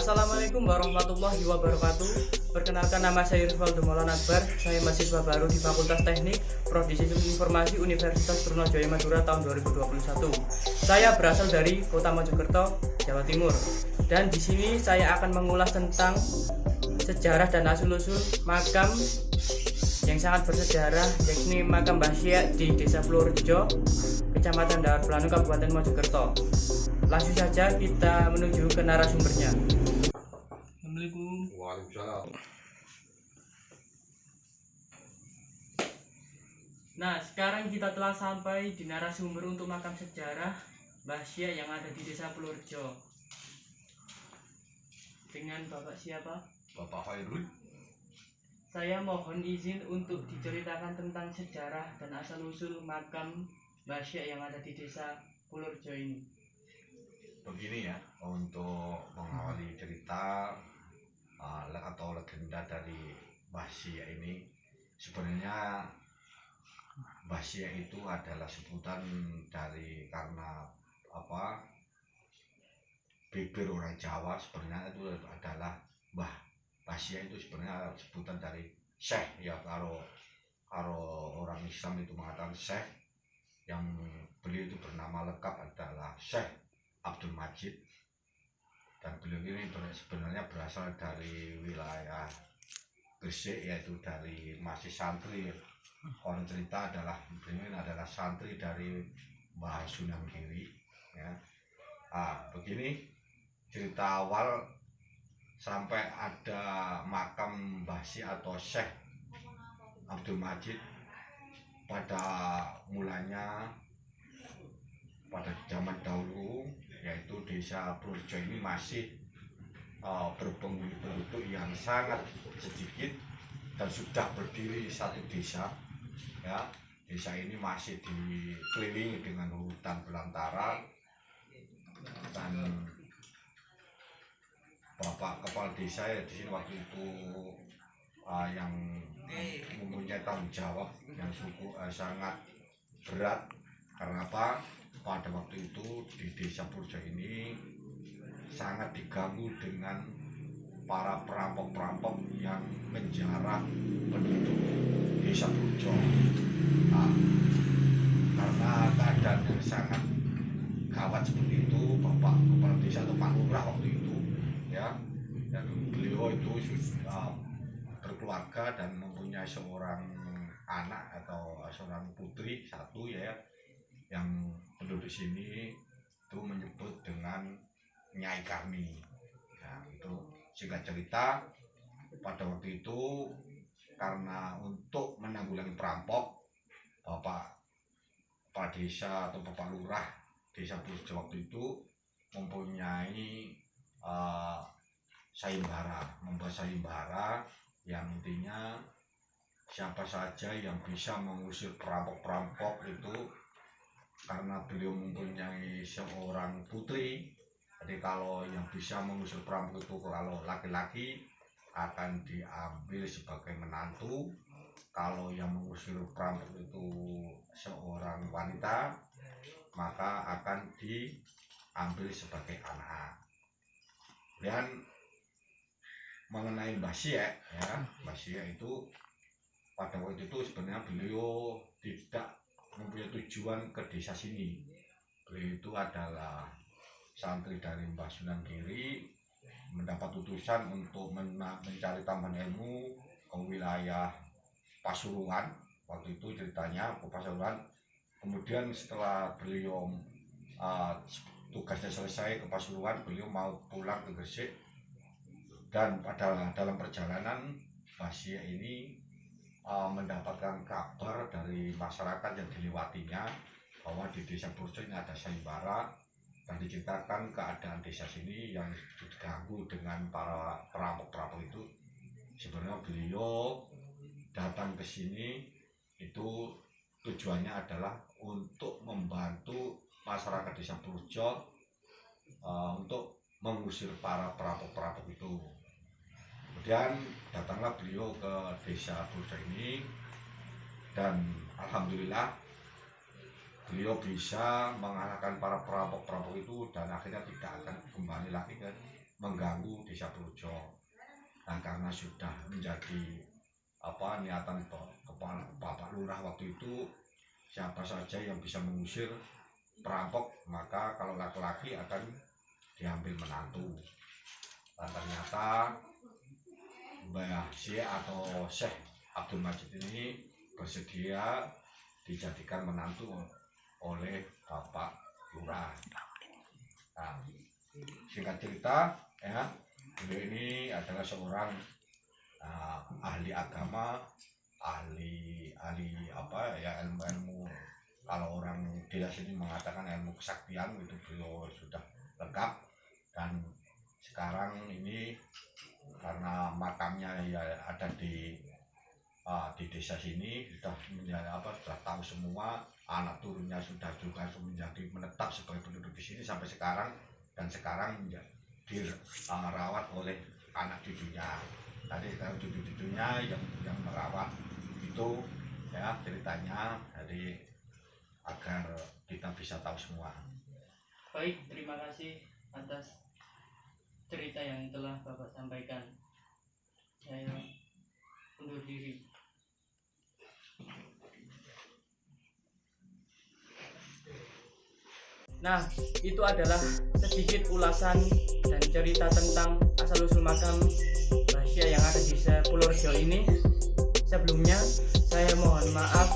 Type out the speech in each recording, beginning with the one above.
Assalamualaikum warahmatullahi wabarakatuh. Perkenalkan, nama saya Rizwaldo Maulana Akbar. Saya mahasiswa baru di Fakultas Teknik Prodi Sistem Informasi Universitas Trunojoyo Madura tahun 2021. Saya berasal dari Kota Mojokerto, Jawa Timur. Dan di sini saya akan mengulas tentang sejarah dan asal-usul makam yang sangat bersejarah, yakni makam Mbah Syekh di Desa Purworejo, Kecamatan Dawar Planu, Kabupaten Mojokerto. Langsung saja kita menuju ke narasumbernya. Assalamualaikum. Waalaikumsalam. Nah, sekarang kita telah sampai di narasumber untuk makam sejarah Mbah Syekh yang ada di Desa Purworejo. Dengan Bapak siapa? Bapak Khairul. Saya mohon izin untuk diceritakan tentang sejarah dan asal-usul makam Mbah Syekh yang ada di Desa Purworejo ini. Begini ya, untuk mengawali cerita atau legenda dari Mbah Syekh ini, sebenarnya Mbah Syekh itu adalah sebutan dari karena bibir orang Jawa. Sebenarnya itu adalah Mbah Syekh itu sebenarnya sebutan dari Syekh ya, kalau orang Islam itu mengatakan Syekh, yang beliau itu bernama lengkap adalah Syekh Abdul Majid, dan beliau ini sebenarnya berasal dari wilayah Gresik, yaitu dari masih santri. Konon cerita adalah beliau ini adalah santri dari Mbah Sunan Giri ya. Begini cerita awal sampai ada makam Mbah Syekh atau Syekh Abdul Majid. Pada mulanya pada zaman dahulu, yaitu Desa Purworejo ini masih berpenduduk yang sangat sedikit dan sudah berdiri satu desa ya. Desa ini masih dikelilingi dengan hutan belantara, dan Bapak Kepala Desa ya di sini waktu itu yang mempunyai tanggung jawab yang sangat berat. Karena apa? Pada waktu itu di Desa Purworejo ini sangat diganggu dengan para perampok-perampok yang menjarah penduduk Desa Purworejo. Karena keadaan yang sangat gawat seperti itu, Bapak Kepala Desa atau Pak Lurah waktu itu ya, dan beliau itu berkeluarga dan mempunyai seorang anak atau seorang putri satu ya, yang penduduk sini itu menyebut dengan Nyai Karni. Nah, itu singkat cerita, pada waktu itu karena untuk menanggulangi perampok, Bapak Kepala Desa atau Bapak Lurah Desa Purworejo waktu itu mempunyai membuat sayembara yang intinya siapa saja yang bisa mengusir perampok-perampok itu, karena beliau mempunyai seorang putri. Jadi kalau yang bisa mengusir perampok itu kalau laki-laki akan diambil sebagai menantu, kalau yang mengusir perampok itu seorang wanita maka akan diambil sebagai anak. Dan mengenai Mbah Syekh ya, Mbah Syekh itu pada waktu itu sebenarnya beliau tidak mempunyai tujuan ke desa sini. Beliau itu adalah santri dari Mbah Sunan Giri, mendapat utusan untuk mencari tambahan ilmu ke wilayah Pasuruan. Waktu itu ceritanya ke Pasuruan. Kemudian setelah beliau tugasnya selesai ke Pasuruan, beliau mau pulang ke Gresik, dan dalam perjalanan Mbah Syekh ini mendapatkan kabar dari masyarakat yang dilewatinya bahwa di Desa Purworejo ini ada sayembara, dan diceritakan keadaan desa sini yang diganggu dengan para perampok-perampok itu. Sebenarnya beliau datang ke sini itu tujuannya adalah untuk membantu masyarakat Desa Purworejo untuk mengusir para perampok-perampok itu. Kemudian datanglah beliau ke Desa Purworejo ini, dan alhamdulillah beliau bisa mengalahkan para perampok-perampok itu, dan akhirnya tidak akan kembali lagi ke mengganggu desa Projo. Nah, karena sudah menjadi niatan kepala Bapak Lurah waktu itu, siapa saja yang bisa mengusir perampok maka kalau laki-laki akan diambil menantu. Dan ternyata Mbah Syekh atau Syekh Abdul Majid ini bersedia dijadikan menantu oleh Bapak Lurah. Nah, singkat cerita ya, beliau ini adalah seorang ahli agama, ahli ilmu. Kalau orang desa sini mengatakan ilmu kesaktian, itu beliau sudah lengkap. Dan sekarang ini karena makamnya ya ada di desa sini, sudah sudah tahu semua, anak turunnya sudah juga menjadi menetap sebagai penduduk di sini sampai sekarang, dan sekarang dirawat oleh anak cucunya. Tadi sekarang cucu-cucunya yang merawat itu ya ceritanya, jadi agar kita bisa tahu semua. Baik, terima kasih atas cerita yang telah Bapak sampaikan. Saya undur diri. Nah, itu adalah sedikit ulasan dan cerita tentang asal-usul makam Mbah Syekh yang ada di Purworejo ini. Sebelumnya, saya mohon maaf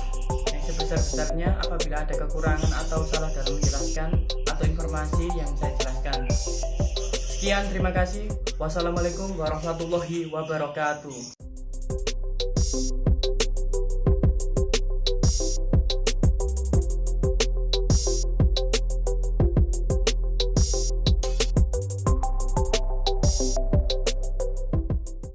yang sebesar-besarnya apabila ada kekurangan atau salah dalam menjelaskan atau informasi yang saya jelaskan. Sekian, terima kasih. Wassalamualaikum warahmatullahi wabarakatuh.